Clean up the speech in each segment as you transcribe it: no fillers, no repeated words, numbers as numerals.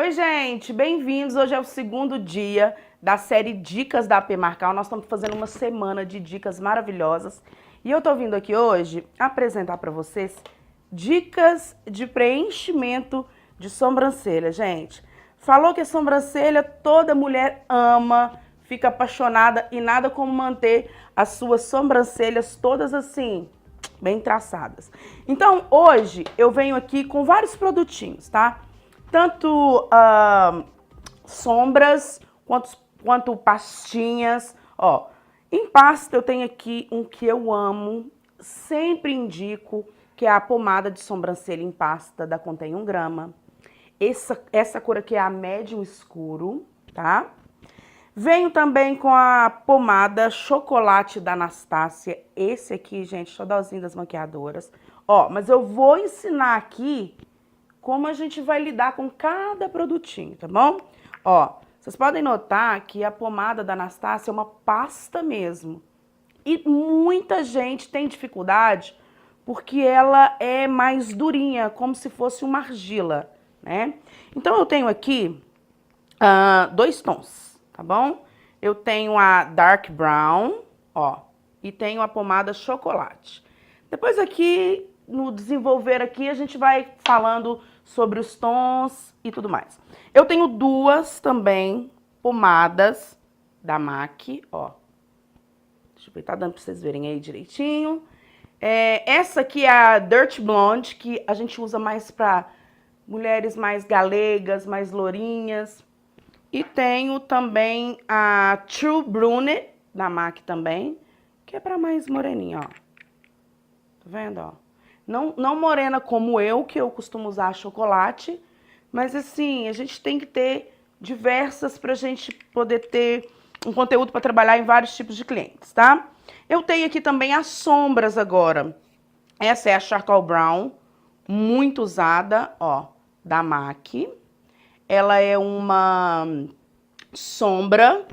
Oi, gente, bem-vindos. Hoje é o segundo dia da série Dicas da AP Marcal. Nós estamos fazendo uma semana de dicas maravilhosas. E eu tô vindo aqui hoje apresentar para vocês dicas de preenchimento de sobrancelha, gente. Falou que a sobrancelha toda mulher ama, fica apaixonada e nada como manter as suas sobrancelhas todas assim, bem traçadas. Então, hoje eu venho aqui com vários produtinhos, tá? Tanto sombras quanto pastinhas. Ó, em pasta eu tenho aqui um que eu amo, sempre indico, que é a pomada de sobrancelha em pasta da Contém 1 grama. Essa cor aqui é a médium escuro, tá? Venho também com a pomada chocolate da Anastasia. Esse aqui, gente, xodózinho das maquiadoras. Ó, mas eu vou ensinar aqui como a gente vai lidar com cada produtinho, tá bom? Ó, vocês podem notar que a pomada da Anastasia é uma pasta mesmo. E muita gente tem dificuldade porque ela é mais durinha, como se fosse uma argila, né? Então eu tenho aqui dois tons, tá bom? Eu tenho a Dark Brown, ó, e tenho a pomada chocolate. Depois aqui, no desenvolver aqui, a gente vai falando sobre os tons e tudo mais. Eu tenho duas também pomadas da MAC, ó. Deixa eu ver, tá dando pra vocês verem aí direitinho. Essa aqui é a Dirt Blonde, que a gente usa mais pra mulheres mais galegas, mais lourinhas. E tenho também a True Brunette, da MAC também, que é pra mais moreninha, ó. Tá vendo, ó? Não morena como eu, que eu costumo usar chocolate, mas assim, a gente tem que ter diversas pra gente poder ter um conteúdo para trabalhar em vários tipos de clientes, tá? Eu tenho aqui também as sombras agora. Essa é a Charcoal Brown, muito usada, ó, da MAC. Ela é uma sombra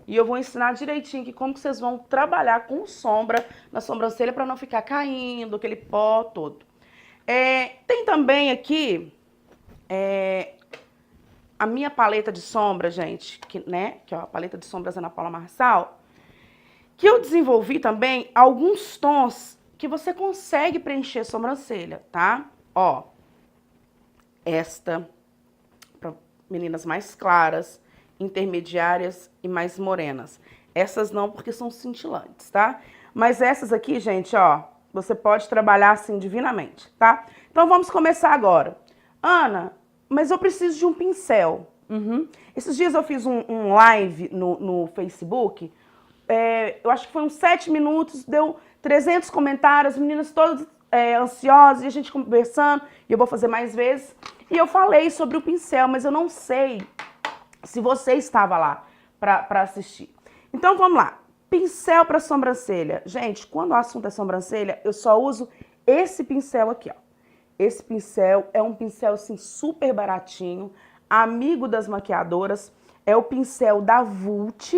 e eu vou ensinar direitinho aqui como que vocês vão trabalhar com sombra na sobrancelha para não ficar caindo, aquele pó todo. Tem também aqui a minha paleta de sombra, gente, que é a paleta de sombras Ana Paula Marçal, que eu desenvolvi também alguns tons que você consegue preencher a sobrancelha, tá? Ó, esta para meninas mais claras, intermediárias e mais morenas. Essas não, porque são cintilantes, tá? Mas essas aqui, gente, ó, você pode trabalhar assim divinamente, tá? Então vamos começar agora. Ana, mas eu preciso de um pincel. Esses dias eu fiz um live no Facebook, eu acho que foi uns 7 minutos, deu 300 comentários, as meninas todas ansiosas, e a gente conversando, e eu vou fazer mais vezes. E eu falei sobre o pincel, mas eu não sei se você estava lá para assistir. Então vamos lá. Pincel para sobrancelha. Gente, quando o assunto é sobrancelha, eu só uso esse pincel aqui, ó. Esse pincel é um pincel assim super baratinho, amigo das maquiadoras. É o pincel da Vult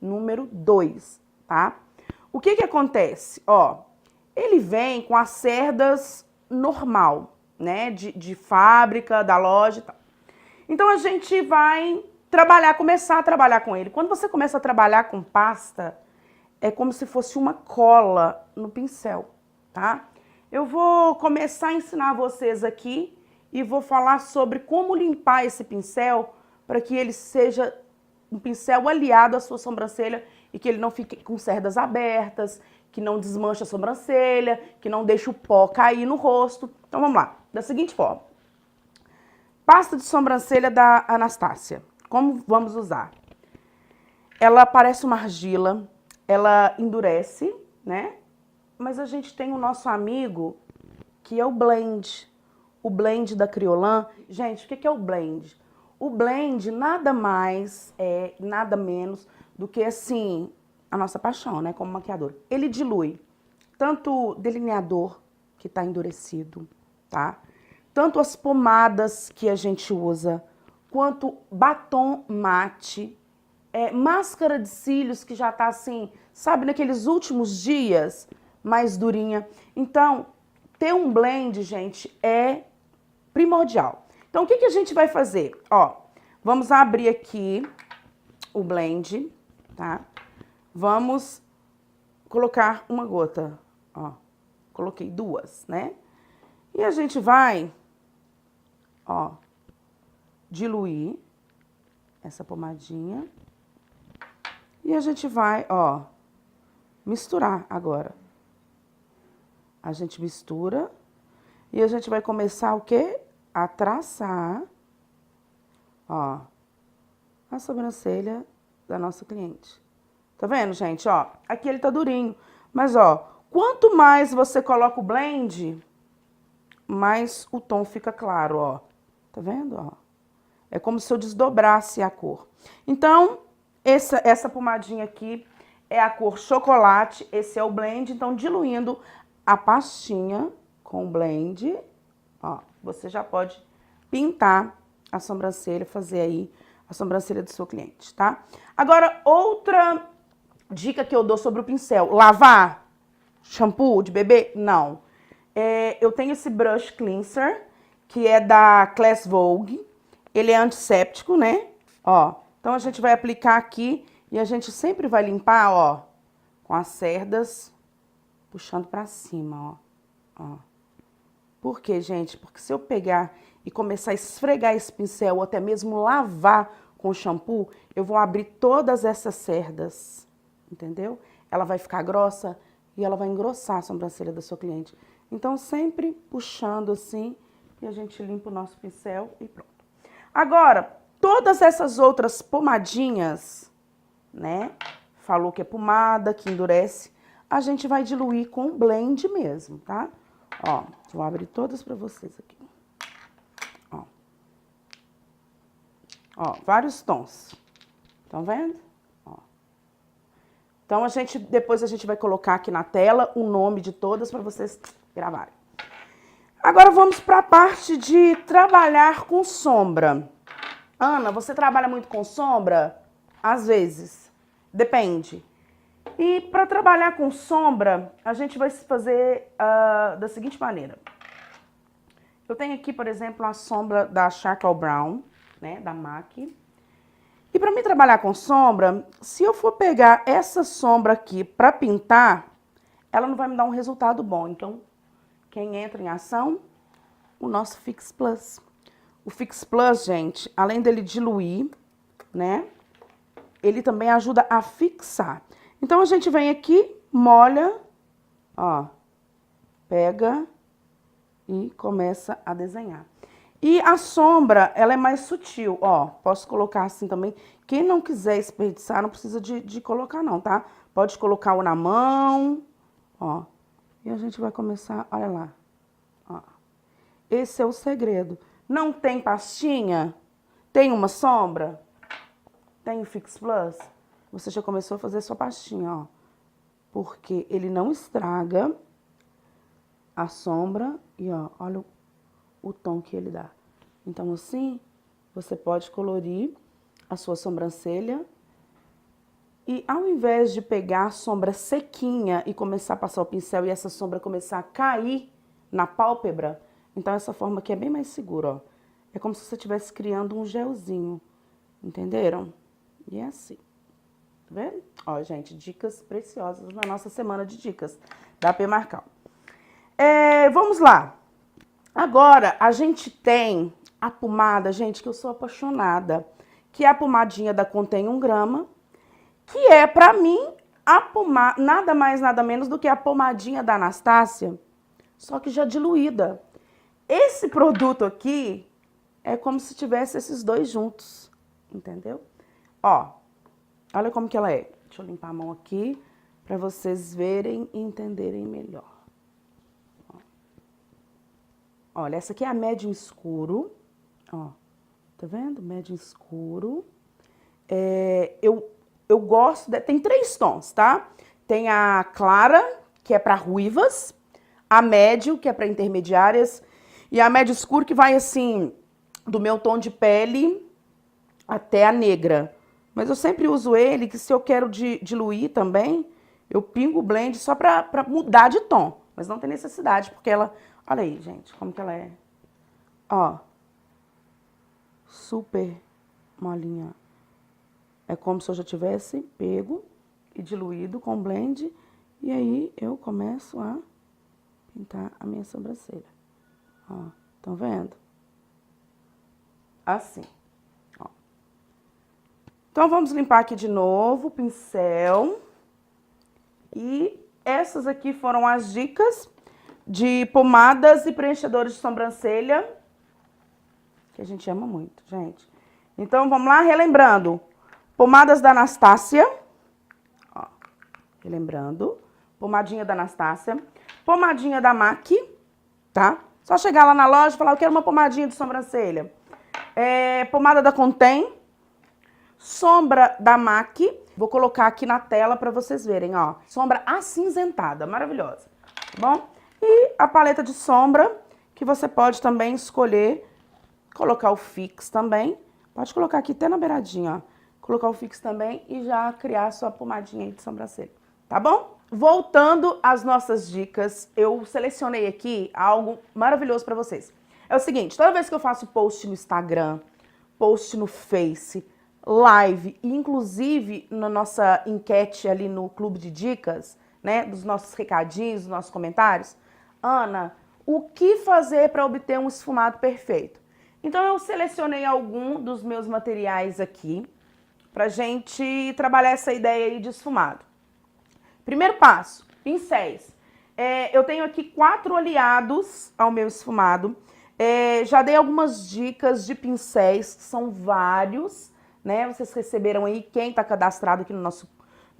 número 2, tá? O que acontece? Ó, ele vem com as cerdas normal, né? De fábrica, da loja e tal. Então a gente vai começar a trabalhar com ele. Quando você começa a trabalhar com pasta, é como se fosse uma cola no pincel, tá? Eu vou começar a ensinar vocês aqui e vou falar sobre como limpar esse pincel para que ele seja um pincel aliado à sua sobrancelha e que ele não fique com cerdas abertas, que não desmanche a sobrancelha, que não deixe o pó cair no rosto. Então vamos lá, da seguinte forma. Pasta de sobrancelha da Anastasia. Como vamos usar? Ela parece uma argila, ela endurece, né? Mas a gente tem o nosso amigo, que é o Blend. O Blend da Kryolan. Gente, o que é o Blend? O Blend nada mais nada menos do que, assim, a nossa paixão, né? Como maquiador. Ele dilui tanto o delineador, que está endurecido, tá? Tanto as pomadas que a gente usa, quanto batom mate, máscara de cílios que já tá assim, sabe, naqueles últimos dias, mais durinha. Então, ter um blend, gente, é primordial. Então, o que que a gente vai fazer? Ó, vamos abrir aqui o blend, tá? Vamos colocar uma gota, ó. Coloquei 2, né? E a gente vai, ó, diluir essa pomadinha. E a gente vai, ó, misturar agora. A gente mistura e a gente vai começar o quê? A traçar, ó, a sobrancelha da nossa cliente. Tá vendo, gente? Ó, aqui ele tá durinho, mas ó, quanto mais você coloca o blend, mais o tom fica claro, ó. Tá vendo, ó? É como se eu desdobrasse a cor. Então, essa pomadinha aqui é a cor chocolate, esse é o blend. Então, diluindo a pastinha com o blend, ó, você já pode pintar a sobrancelha, fazer aí a sobrancelha do seu cliente, tá? Agora, outra dica que eu dou sobre o pincel. Lavar shampoo de bebê? Não. Eu tenho esse brush cleanser, que é da Class Vogue. Ele é antisséptico, né? Ó, então a gente vai aplicar aqui e a gente sempre vai limpar, ó, com as cerdas, puxando pra cima, ó. Por quê, gente? Porque se eu pegar e começar a esfregar esse pincel ou até mesmo lavar com o shampoo, eu vou abrir todas essas cerdas, entendeu? Ela vai ficar grossa e ela vai engrossar a sobrancelha da sua cliente. Então, sempre puxando assim e a gente limpa o nosso pincel e pronto. Agora, todas essas outras pomadinhas, né? Falou que é pomada, que endurece. A gente vai diluir com blend mesmo, tá? Ó, vou abrir todas pra vocês aqui. Ó. Ó, vários tons. Estão vendo? Ó. Então, depois a gente vai colocar aqui na tela o nome de todas pra vocês gravarem. Agora vamos para a parte de trabalhar com sombra. Ana, você trabalha muito com sombra? Às vezes. Depende. E para trabalhar com sombra, a gente vai fazer da seguinte maneira. Eu tenho aqui, por exemplo, a sombra da Charcoal Brown, né, da MAC. E para mim trabalhar com sombra, se eu for pegar essa sombra aqui para pintar, ela não vai me dar um resultado bom. Então, quem entra em ação? O nosso Fix Plus. O Fix Plus, gente, além dele diluir, né, ele também ajuda a fixar. Então, a gente vem aqui, molha, ó, pega e começa a desenhar. E a sombra, ela é mais sutil, ó, posso colocar assim também. Quem não quiser desperdiçar, não precisa de colocar não, tá? Pode colocar o na mão, ó, e a gente vai começar, olha lá, ó. Esse é o segredo. Não tem pastinha? Tem uma sombra? Tem o Fix Plus? Você já começou a fazer sua pastinha, ó. Porque ele não estraga a sombra e, ó, olha o tom que ele dá. Então, assim, você pode colorir a sua sobrancelha e ao invés de pegar a sombra sequinha e começar a passar o pincel e essa sombra começar a cair na pálpebra, então essa forma aqui é bem mais segura, ó. É como se você estivesse criando um gelzinho, entenderam? E é assim, tá vendo? Ó, gente, dicas preciosas na nossa semana de dicas da P. Marcal. Vamos lá. Agora, a gente tem a pomada, gente, que eu sou apaixonada, que é a pomadinha da Contém 1 grama, que é, pra mim, a pomada, nada mais, nada menos do que a pomadinha da Anastácia, só que já diluída. Esse produto aqui é como se tivesse esses dois juntos, entendeu? Ó, olha como que ela é. Deixa eu limpar a mão aqui, pra vocês verem e entenderem melhor. Olha, essa aqui é a médium escuro, ó, tá vendo? Médium escuro. Eu gosto, tem 3 tons, tá? Tem a clara, que é para ruivas, a médio, que é para intermediárias, e a médio escuro, que vai assim, do meu tom de pele até a negra. Mas eu sempre uso ele, que se eu quero diluir também, eu pingo o blend só pra mudar de tom. Mas não tem necessidade, porque ela... Olha aí, gente, como que ela é. Ó. super molinha. É como se eu já tivesse pego e diluído com blend. E aí eu começo a pintar a minha sobrancelha. Ó, estão vendo? Assim. Ó. Então vamos limpar aqui de novo o pincel. E essas aqui foram as dicas de pomadas e preenchedores de sobrancelha, que a gente ama muito, gente. Então, vamos lá, relembrando. Pomadas da Anastácia. Ó, relembrando. Pomadinha da Anastácia. Pomadinha da MAC, tá? Só chegar lá na loja e falar, eu quero uma pomadinha de sobrancelha. Pomada da Contém. Sombra da MAC. Vou colocar aqui na tela pra vocês verem, ó. Sombra acinzentada, maravilhosa, tá bom? E a paleta de sombra, que você pode também escolher colocar o Fix também. Pode colocar aqui até na beiradinha, ó. Colocar o Fix também e já criar a sua pomadinha aí de sobrancelha, tá bom? Voltando às nossas dicas, eu selecionei aqui algo maravilhoso pra vocês. É o seguinte, toda vez que eu faço post no Instagram, post no Face, live, inclusive na nossa enquete ali no Clube de Dicas, né, dos nossos recadinhos, dos nossos comentários, Ana, o que fazer para obter um esfumado perfeito? Então eu selecionei algum dos meus materiais aqui pra gente trabalhar essa ideia aí de esfumado. Primeiro passo, pincéis. Eu tenho aqui 4 aliados ao meu esfumado. Já dei algumas dicas de pincéis, são vários, né? Vocês receberam aí, quem tá cadastrado aqui no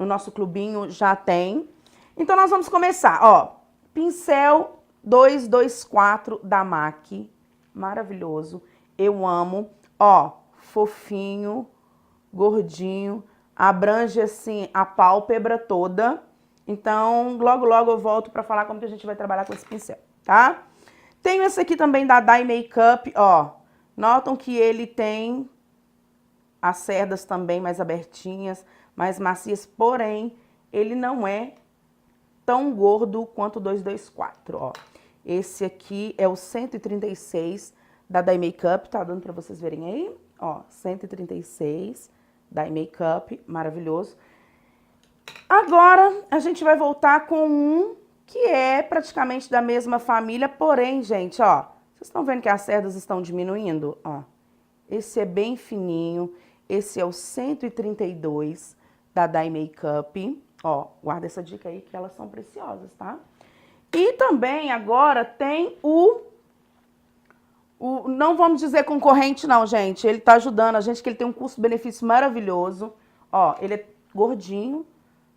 nosso clubinho já tem. Então nós vamos começar, ó. Pincel 224 da MAC, maravilhoso, eu amo. Ó, fofinho, gordinho, abrange assim a pálpebra toda. Então, logo logo eu volto pra falar como que a gente vai trabalhar com esse pincel, tá? Tenho esse aqui também da Dye Makeup, ó. Notam que ele tem as cerdas também mais abertinhas, mais macias, porém, ele não é tão gordo quanto o 224, ó. Esse aqui é o 136 da Dye Makeup, tá dando pra vocês verem aí? Ó, 136 Dye Makeup, maravilhoso. Agora, a gente vai voltar com um que é praticamente da mesma família, porém, gente, ó, vocês estão vendo que as cerdas estão diminuindo? Ó, esse é bem fininho, esse é o 132 da Dye Makeup. Ó, guarda essa dica aí que elas são preciosas, tá? E também agora tem não vamos dizer concorrente não, gente. Ele tá ajudando a gente, que ele tem um custo-benefício maravilhoso. Ó, ele é gordinho,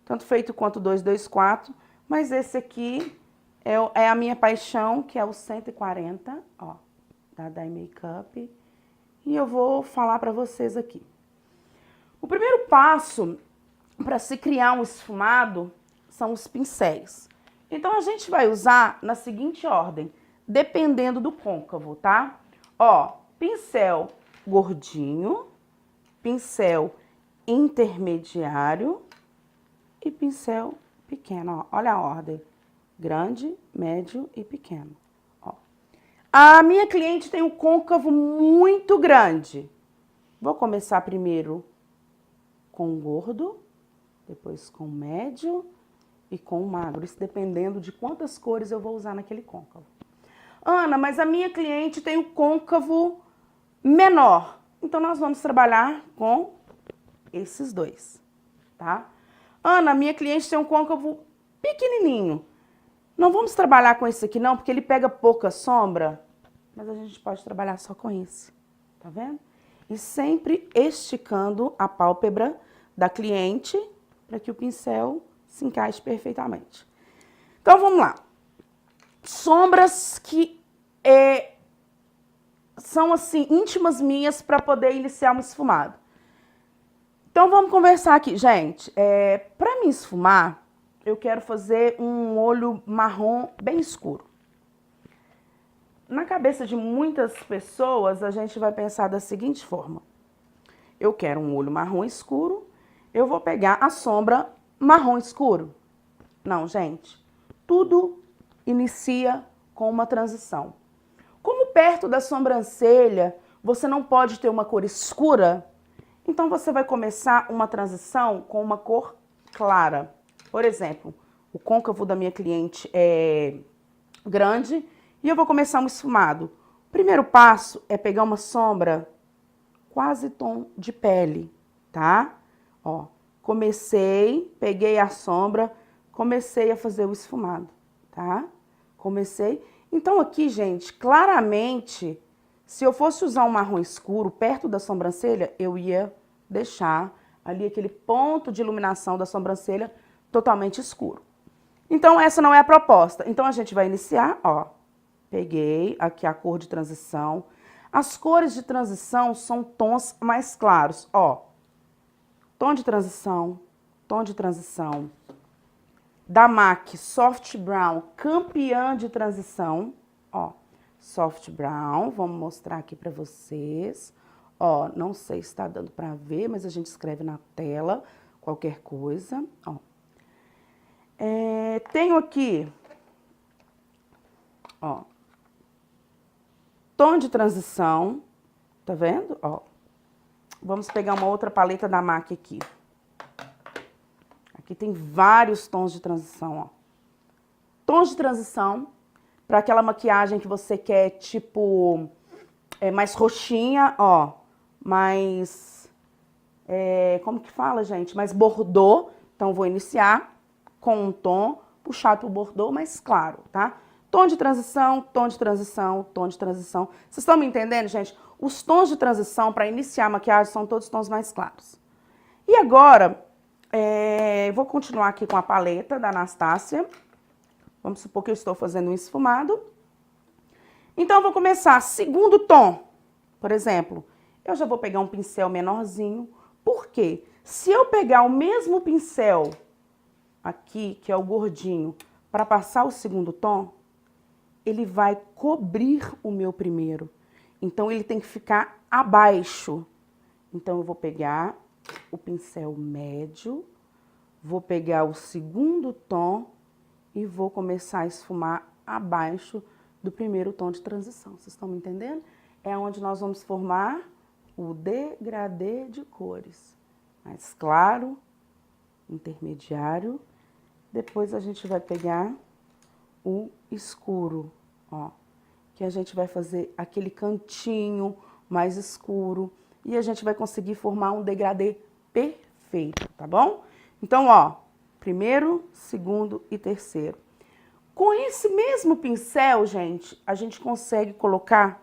tanto feito quanto o 224, mas esse aqui é a minha paixão, que é o 140, ó, da Dye Makeup. E eu vou falar pra vocês aqui. O primeiro passo para se criar um esfumado são os pincéis. Então, a gente vai usar na seguinte ordem, dependendo do côncavo, tá? Ó, pincel gordinho, pincel intermediário e pincel pequeno, ó. Olha a ordem, grande, médio e pequeno, ó. A minha cliente tem um côncavo muito grande. Vou começar primeiro com o gordo, depois com o médio e com o magro, isso dependendo de quantas cores eu vou usar naquele côncavo. Ana, mas a minha cliente tem o côncavo menor, então nós vamos trabalhar com esses dois, tá? Ana, a minha cliente tem um côncavo pequenininho, não vamos trabalhar com esse aqui não, porque ele pega pouca sombra, mas a gente pode trabalhar só com esse, tá vendo? E sempre esticando a pálpebra da cliente para que o pincel se encaixe perfeitamente. Então, vamos lá. Sombras que são, assim, íntimas minhas para poder iniciar um esfumado. Então, vamos conversar aqui. Gente, para me esfumar, eu quero fazer um olho marrom bem escuro. Na cabeça de muitas pessoas, a gente vai pensar da seguinte forma. Eu quero um olho marrom escuro, eu vou pegar a sombra marrom escuro. Não, gente. Tudo inicia com uma transição. Como perto da sobrancelha você não pode ter uma cor escura, então você vai começar uma transição com uma cor clara. Por exemplo, o côncavo da minha cliente é grande e eu vou começar um esfumado. O primeiro passo é pegar uma sombra quase tom de pele, tá? Ó, comecei, peguei a sombra, comecei a fazer o esfumado, tá? Comecei. Então aqui, gente, claramente, se eu fosse usar um marrom escuro perto da sobrancelha, eu ia deixar ali aquele ponto de iluminação da sobrancelha totalmente escuro. Então essa não é a proposta. Então a gente vai iniciar, ó. Peguei aqui a cor de transição. As cores de transição são tons mais claros, ó. Tom de transição, tom de transição. Da MAC Soft Brown, campeã de transição, ó. Soft Brown, vamos mostrar aqui pra vocês. Ó, não sei se tá dando pra ver, mas a gente escreve na tela qualquer coisa, ó. Tenho aqui, ó, tom de transição, tá vendo? Ó, vamos pegar uma outra paleta da MAC aqui. Aqui tem vários tons de transição, ó. Tons de transição para aquela maquiagem que você quer, tipo, mais roxinha, ó, mais, como que fala, gente? Mais bordô. Então, vou iniciar com um tom puxado pro bordô mais claro, tá? Tom de transição, tom de transição, tom de transição. Vocês estão me entendendo, gente? Os tons de transição para iniciar a maquiagem são todos tons mais claros. E agora, vou continuar aqui com a paleta da Anastasia. Vamos supor que eu estou fazendo um esfumado. Então, eu vou começar segundo tom. Por exemplo, eu já vou pegar um pincel menorzinho. Por quê? Se eu pegar o mesmo pincel aqui, que é o gordinho, para passar o segundo tom, ele vai cobrir o meu primeiro. Então, ele tem que ficar abaixo. Então, eu vou pegar o pincel médio, vou pegar o segundo tom e vou começar a esfumar abaixo do primeiro tom de transição. Vocês estão me entendendo? É onde nós vamos formar o degradê de cores. Mais claro, intermediário. Depois a gente vai pegar o escuro, ó. Que a gente vai fazer aquele cantinho mais escuro. E a gente vai conseguir formar um degradê perfeito, tá bom? Então, ó, primeiro, segundo e terceiro. Com esse mesmo pincel, gente, a gente consegue colocar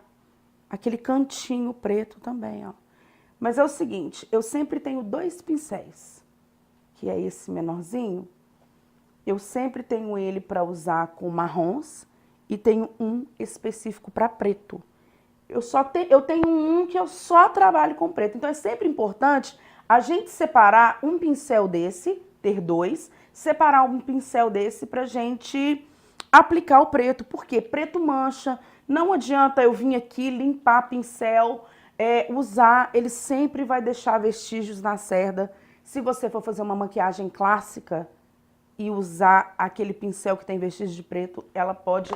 aquele cantinho preto também, ó. Mas é o seguinte, eu sempre tenho dois pincéis, que é esse menorzinho. Eu sempre tenho ele para usar com marrons e tenho um específico para preto. Eu tenho um que eu só trabalho com preto. Então, é sempre importante a gente separar um pincel desse, ter dois, separar um pincel desse pra gente aplicar o preto. Por quê? Preto mancha. Não adianta eu vir aqui limpar pincel, usar, ele sempre vai deixar vestígios na cerda. Se você for fazer uma maquiagem clássica e usar aquele pincel que tem vestígio de preto, ela pode,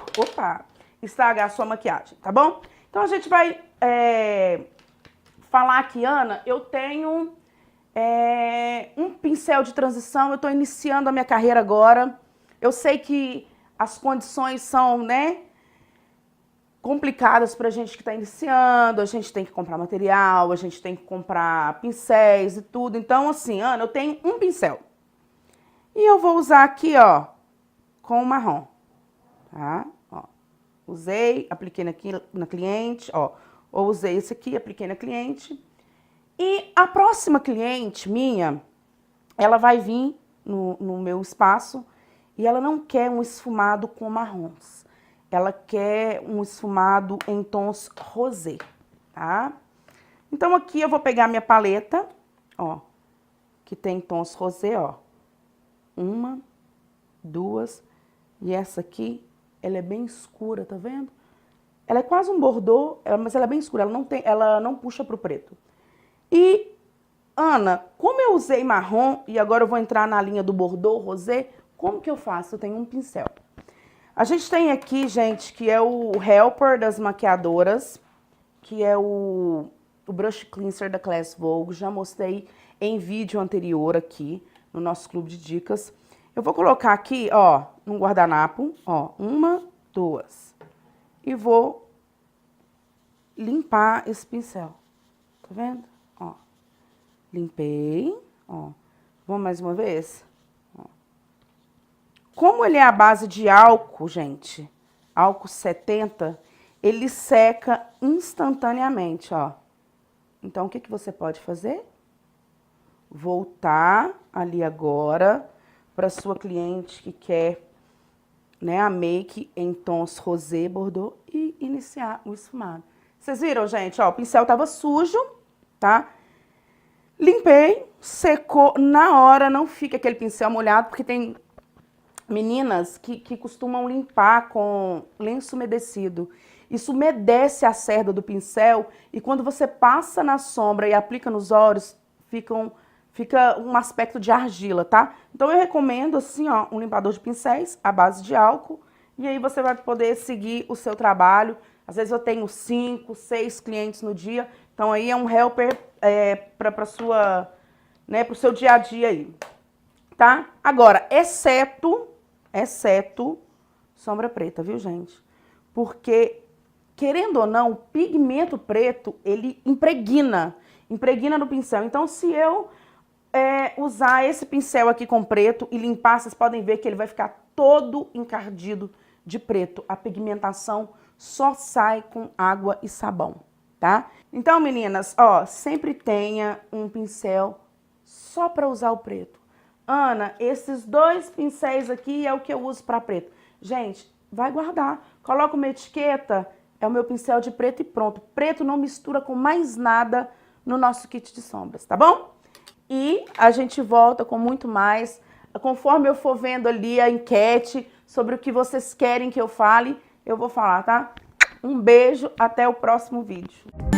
estragar a sua maquiagem, tá bom? Então, a gente vai falar aqui, Ana, eu tenho um pincel de transição, eu tô iniciando a minha carreira agora. Eu sei que as condições são, né, complicadas pra gente que tá iniciando, a gente tem que comprar material, a gente tem que comprar pincéis e tudo. Então, assim, Ana, eu tenho um pincel. E eu vou usar aqui, ó, com o marrom, tá? Ó, usei, apliquei na cliente, ó. Ou usei esse aqui, apliquei na cliente. E a próxima cliente minha, ela vai vir no meu espaço e ela não quer um esfumado com marrons. Ela quer um esfumado em tons rosé, tá? Então, aqui eu vou pegar minha paleta, ó, que tem tons rosé, ó. Uma, duas, e essa aqui, ela é bem escura, tá vendo? Ela é quase um bordô, mas ela é bem escura, ela não puxa pro preto. E, Ana, como eu usei marrom, e agora eu vou entrar na linha do bordô, rosé, como que eu faço? Eu tenho um pincel. A gente tem aqui, gente, que é o Helper das maquiadoras, que é o Brush Cleanser da Class Vogue. Já mostrei em vídeo anterior aqui no nosso clube de dicas. Eu vou colocar aqui, ó, num guardanapo, ó, 1, 2. E vou limpar esse pincel. Tá vendo? Ó, limpei, ó. Vamos mais uma vez? Ó. Como ele é a base de álcool, gente, álcool 70, ele seca instantaneamente, ó. Então, o que que você pode fazer? Voltar ali agora para sua cliente que quer, né, a make em tons rosé, bordeaux e iniciar o esfumado. Vocês viram, gente? Ó, o pincel tava sujo, tá? Limpei, secou na hora, não fica aquele pincel molhado, porque tem meninas que costumam limpar com lenço umedecido. Isso umedece a cerda do pincel e quando você passa na sombra e aplica nos olhos, fica um aspecto de argila, tá? Então eu recomendo assim, ó, um limpador de pincéis à base de álcool e aí você vai poder seguir o seu trabalho. Às vezes eu tenho 5, 6 clientes no dia, então aí é um helper para sua, né, pro seu dia a dia aí, tá? Agora, exceto sombra preta, viu, gente? Porque, querendo ou não, o pigmento preto, ele impregna no pincel. Então, se eu usar esse pincel aqui com preto e limpar, vocês podem ver que ele vai ficar todo encardido de preto. A pigmentação só sai com água e sabão, tá? Então, meninas, ó, sempre tenha um pincel só para usar o preto. Ana, esses 2 pincéis aqui é o que eu uso para preto. Gente, vai guardar. Coloca uma etiqueta, é o meu pincel de preto e pronto. Preto não mistura com mais nada no nosso kit de sombras, tá bom? E a gente volta com muito mais. Conforme eu for vendo ali a enquete sobre o que vocês querem que eu fale, eu vou falar, tá? Um beijo, até o próximo vídeo.